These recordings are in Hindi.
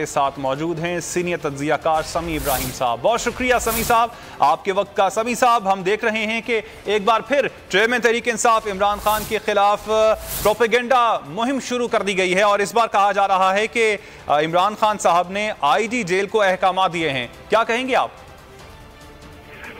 के साथ मौजूद हैं सीनियर तज्जियाकार समी इब्राहिम साहब। बहुत शुक्रिया समी साहब आपके वक्त का। समी साहब, हम देख रहे हैं कि एक बार फिर चेयरमैन तहरीक इंसाफ इमरान खान के खिलाफ प्रोपेगेंडा मुहिम शुरू कर दी गई है और इस बार कहा जा रहा है कि इमरान खान साहब ने आईजी जेल को अहकाम दिए हैं। क्या कहेंगे आप?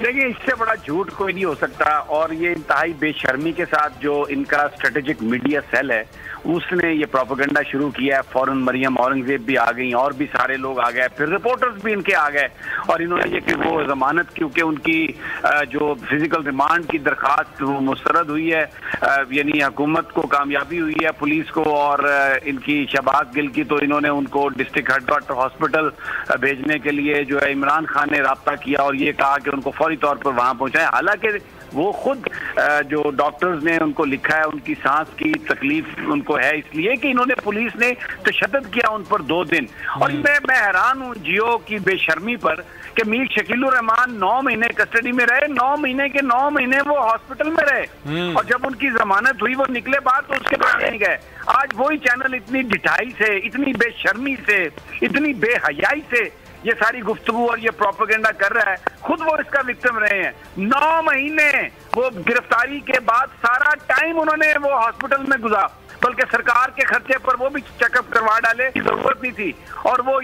देखिए, इससे बड़ा झूठ कोई नहीं हो सकता और ये इंतहाई बेशर्मी के साथ जो इनका स्ट्रेटेजिक मीडिया सेल है उसने ये प्रोपेगेंडा शुरू किया है। फौरन मरियम औरंगजेब भी आ गई और भी सारे लोग आ गए, फिर रिपोर्टर्स भी इनके आ गए और इन्होंने ये कि वो जमानत, क्योंकि उनकी जो फिजिकल रिमांड की दरखास्त वो मुस्तरद हुई है, यानी हुकूमत को कामयाबी हुई है पुलिस को और इनकी शहबाज गिल की, तो इन्होंने उनको डिस्ट्रिक्ट हेडक्वार्टर हॉस्पिटल भेजने के लिए जो है इमरान खान ने राब्ता किया और ये कहा कि उनको फौरी तौर पर वहां पहुंचाएं। हालांकि वो खुद जो डॉक्टर्स ने उनको लिखा है उनकी सांस की तकलीफ उनको है इसलिए कि इन्होंने पुलिस ने तशद्दुद किया उन पर 2 दिन। और मैं हैरान हूँ जियो की बेशर्मी पर कि मीर शकीलुर रहमान 9 महीने कस्टडी में रहे, 9 महीने के 9 महीने वो हॉस्पिटल में रहे और जब उनकी जमानत हुई वो निकले बाद तो उसके बाद नहीं गए। आज वही चैनल इतनी ढिठाई से, इतनी बेशर्मी से, इतनी बेहयाई से ये सारी गुफ्तगू और ये प्रोपेगेंडा कर रहा है, खुद वो इसका विक्टिम रहे हैं। 9 महीने वो गिरफ्तारी के बाद सारा टाइम उन्होंने वो हॉस्पिटल में गुजारा, बल्कि सरकार के खर्चे पर वो भी चेकअप करवा डाले की जरूरत नहीं थी। और वो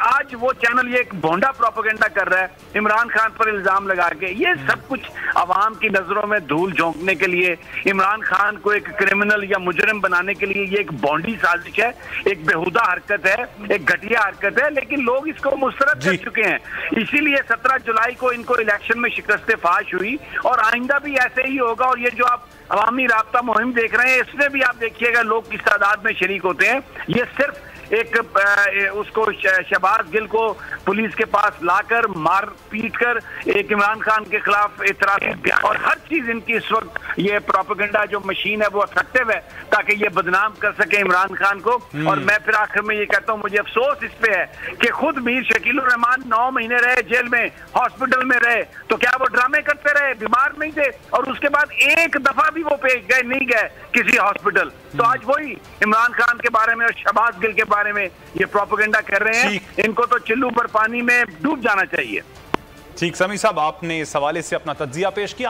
आज वो चैनल ये एक भोंडा प्रोपेगेंडा कर रहा है इमरान खान पर इल्जाम लगा के। ये सब कुछ अवाम की नजरों में धूल झोंकने के लिए, इमरान खान को एक क्रिमिनल या मुजरिम बनाने के लिए ये एक भोंडी साजिश है, एक बेहुदा हरकत है, एक घटिया हरकत है, लेकिन लोग इसको मुस्तरद कर चुके हैं। इसीलिए 17 जुलाई को इनको इलेक्शन में शिकस्त फाश हुई और आइंदा भी ऐसे ही होगा। और ये जो आप अवामी राब्ता मुहिम देख रहे हैं इसमें भी आप देखिएगा लोग किस तादाद में शरीक होते हैं। ये सिर्फ एक उसको शहबाज गिल को पुलिस के पास लाकर मार पीट कर एक इमरान खान के खिलाफ इतराज और हर चीज इनकी इस वक्त ये प्रोपेगेंडा जो मशीन है वो इफेक्टिव है ताकि ये बदनाम कर सके इमरान खान को। और मैं फिर आखिर में ये कहता हूँ, मुझे अफसोस इस पे है कि खुद मीर शकीलुर रहमान 9 महीने रहे जेल में, हॉस्पिटल में रहे, तो क्या वो ड्रामे करते रहे, बीमार नहीं थे और उसके बाद एक दफा भी वो पे गए नहीं गए किसी हॉस्पिटल। तो आज वही इमरान खान के बारे में और शहबाज गिल के बारे में ये प्रोपेगेंडा कर रहे हैं। इनको तो चिल्लू पर पानी में डूब जाना चाहिए। ठीक, समी साहब आपने इस हवाले से अपना तज्जिया पेश किया।